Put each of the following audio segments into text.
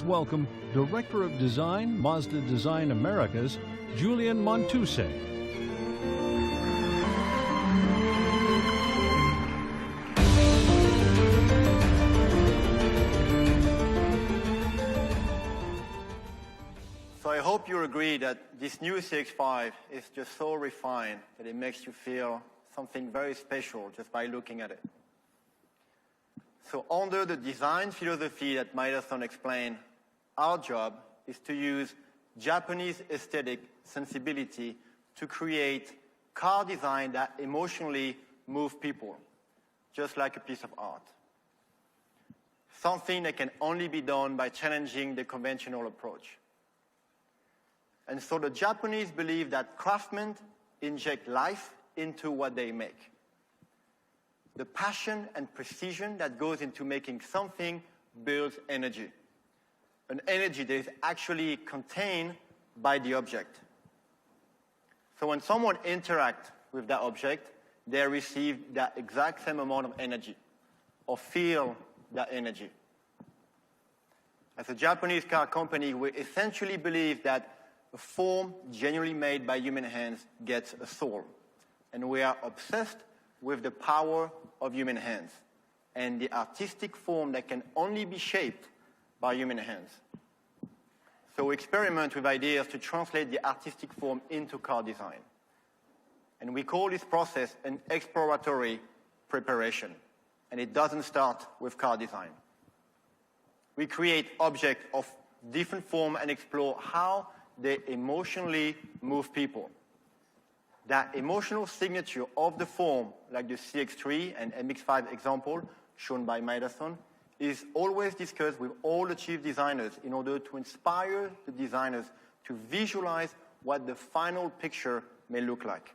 welcome Director of Design, Mazda Design Americas, Julian Montuse. So I hope you agree that this new CX-5 is just so refined that it makes you feel something very special just by looking at it. So under the design philosophy that Maeda-san explained, our job is to use Japanese aesthetic sensibility to create car design that emotionally move people, just like a piece of art. Something that can only be done by challenging the conventional approach. And so the Japanese believe that craftsmen inject life into what they make. The passion and precision that goes into making something builds energy. An energy that is actually contained by the object. So when someone interacts with that object, they receive that exact same amount of energy, or feel that energy. As a Japanese car company, we essentially believe that a form genuinely made by human hands gets a soul. And we are obsessed with the power of human hands and the artistic form that can only be shaped by human hands. So we experiment with ideas to translate the artistic form into car design. And we call this process an exploratory preparation. And it doesn't start with car design. We create objects of different form and explore how they emotionally move people. That emotional signature of the form, like the CX-3 and MX-5 example shown by Maeda-san, is always discussed with all the chief designers in order to inspire the designers to visualize what the final picture may look like.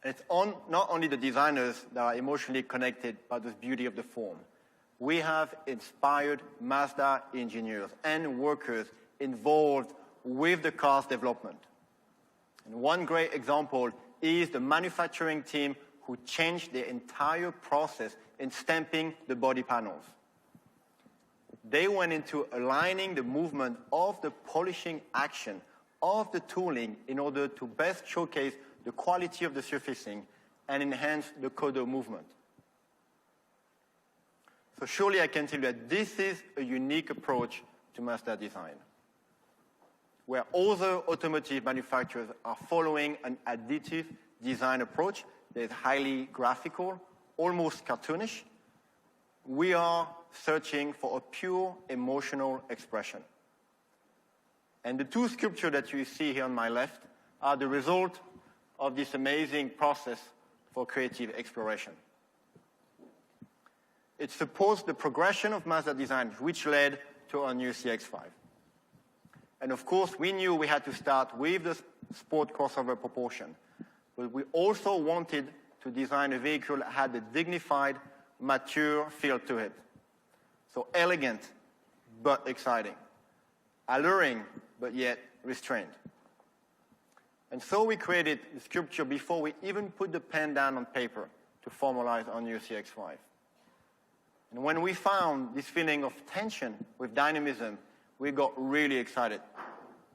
And it's not only the designers that are emotionally connected by the beauty of the form. We have inspired MAZDA engineers and workers involved with the car's development. And one great example is the manufacturing team who changed the entire process in stamping the body panels. They went into aligning the movement of the polishing action of the tooling in order to best showcase the quality of the surfacing and enhance the coder movement. So surely I can tell you that this is a unique approach to Mazda design, where other automotive manufacturers are following an additive design approach that is highly graphical, almost cartoonish. We are searching for a pure emotional expression. And the two sculptures that you see here on my left are the result of this amazing process for creative exploration. It supports the progression of Mazda design, which led to our new CX-5. And of course, we knew we had to start with the sport crossover proportion. But we also wanted to design a vehicle that had a dignified, mature feel to it. So elegant, but exciting. Alluring, but yet restrained. And so we created the sculpture before we even put the pen down on paper to formalize our new CX-5. And when we found this feeling of tension with dynamism, we got really excited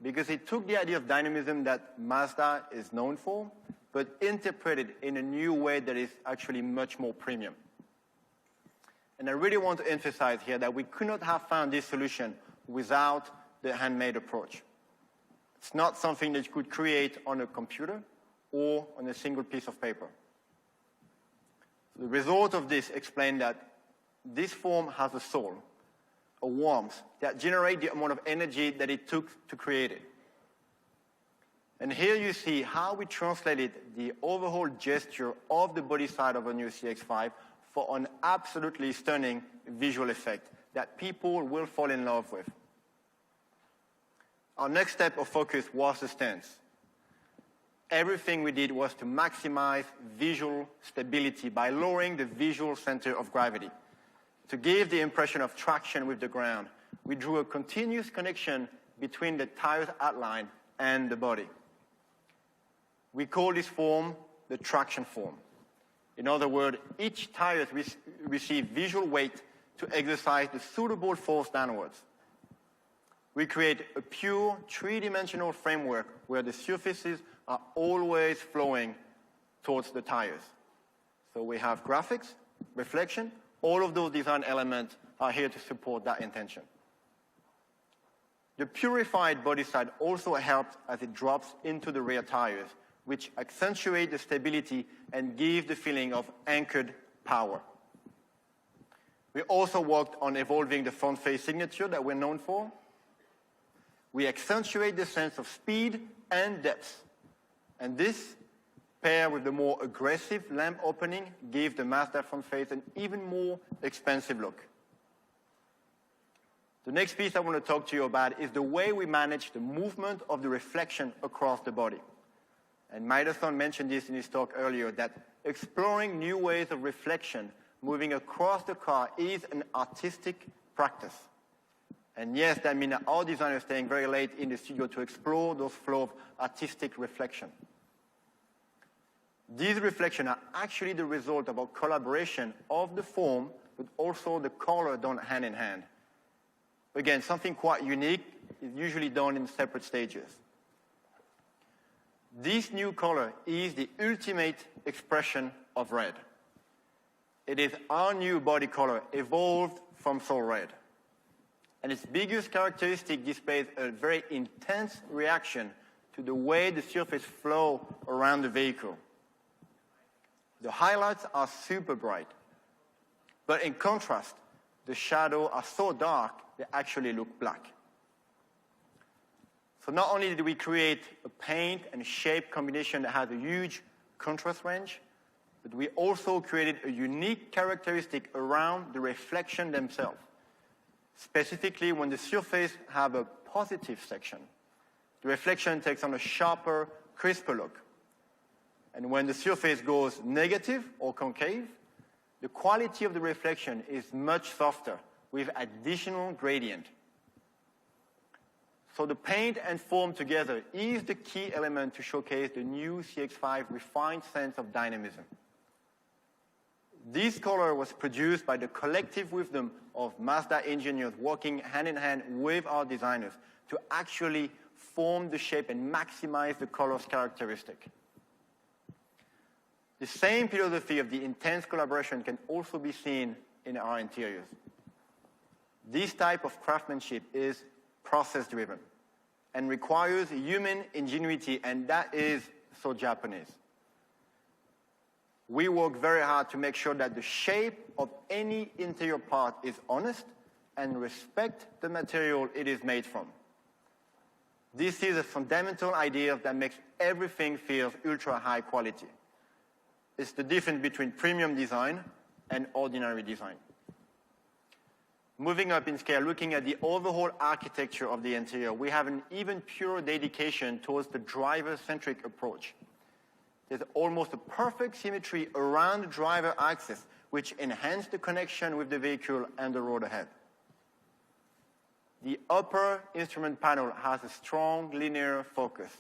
because it took the idea of dynamism that Mazda is known for, but interpreted in a new way that is actually much more premium. And I really want to emphasize here that we could not have found this solution without the handmade approach. It's not something that you could create on a computer or on a single piece of paper. The result of this explained that this form has a soul, a warmth that generates the amount of energy that it took to create it. And here you see how we translated the overall gesture of the body side of a new CX-5 for an absolutely stunning visual effect that people will fall in love with. Our next step of focus was the stance. Everything we did was to maximize visual stability by lowering the visual center of gravity. To give the impression of traction with the ground, we drew a continuous connection between the tire's outline and the body. We call this form the traction form. In other words, each tire receives visual weight to exercise the suitable force downwards. We create a pure three-dimensional framework where the surfaces are always flowing towards the tires. So we have graphics, reflection, all of those design elements are here to support that intention. The purified body side also helps as it drops into the rear tires, which accentuate the stability and give the feeling of anchored power. We also worked on evolving the front face signature that we're known for. We accentuate the sense of speed and depth. And this, paired with the more aggressive lamp opening, gave the MAZDA front face an even more expansive look. The next piece I want to talk to you about is the way we manage the movement of the reflection across the body. And Maidason mentioned this in his talk earlier, that exploring new ways of reflection moving across the car is an artistic practice. And yes, that means that our designers are staying very late in the studio to explore those flow of artistic reflection. These reflections are actually the result of a collaboration of the form, but also the color done hand in hand. Again, something quite unique is usually done in separate stages. This new color is the ultimate expression of red. It is our new body color evolved from Soul Red. And its biggest characteristic displays a very intense reaction to the way the surface flows around the vehicle. The highlights are super bright, but in contrast, the shadows are so dark they actually look black. So not only did we create a paint and shape combination that has a huge contrast range, but we also created a unique characteristic around the reflection themselves. Specifically, when the surface have a positive section, the reflection takes on a sharper, crisper look. And when the surface goes negative or concave, the quality of the reflection is much softer with additional gradient. So the paint and form together is the key element to showcase the new CX-5 refined sense of dynamism. This color was produced by the collective wisdom of MAZDA engineers working hand in hand with our designers to actually form the shape and maximize the color's characteristic. The same philosophy of the intense collaboration can also be seen in our interiors. This type of craftsmanship is process-driven and requires human ingenuity, and that is so Japanese. We work very hard to make sure that the shape of any interior part is honest and respect the material it is made from. This is a fundamental idea that makes everything feel ultra high quality. It's the difference between premium design and ordinary design. Moving up in scale, looking at the overall architecture of the interior, we have an even purer dedication towards the driver-centric approach. There's almost a perfect symmetry around the driver axis, which enhances the connection with the vehicle and the road ahead. The upper instrument panel has a strong linear focus,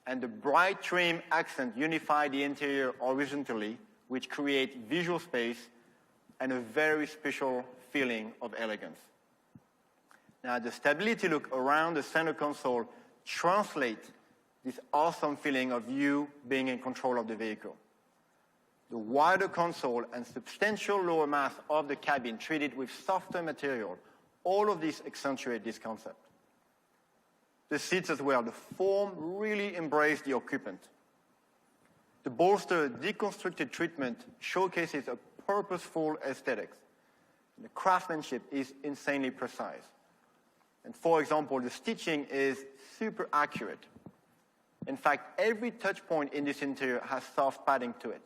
and the bright trim accent unify the interior horizontally, which creates visual space and a very special feeling of elegance. Now, the stability look around the center console translates this awesome feeling of you being in control of the vehicle. The wider console and substantial lower mass of the cabin treated with softer material, all of this accentuate this concept. The seats as well, the form really embrace the occupant. The bolster deconstructed treatment showcases a purposeful aesthetics. The craftsmanship is insanely precise. And for example, the stitching is super accurate. In fact, every touch point in this interior has soft padding to it,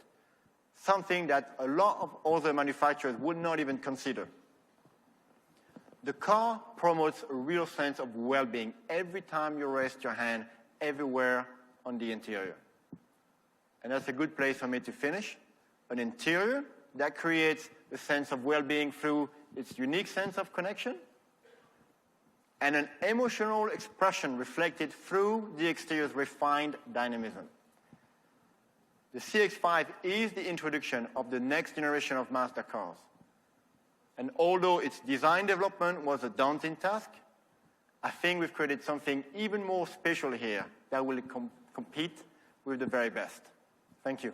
something that a lot of other manufacturers would not even consider. The car promotes a real sense of well-being every time you rest your hand everywhere on the interior. And that's a good place for me to finish. An interior that creates a sense of well-being through its unique sense of connection, and an emotional expression reflected through the exterior's refined dynamism. The CX-5 is the introduction of the next generation of MAZDA cars. And although its design development was a daunting task, I think we've created something even more special here that will compete with the very best. Thank you.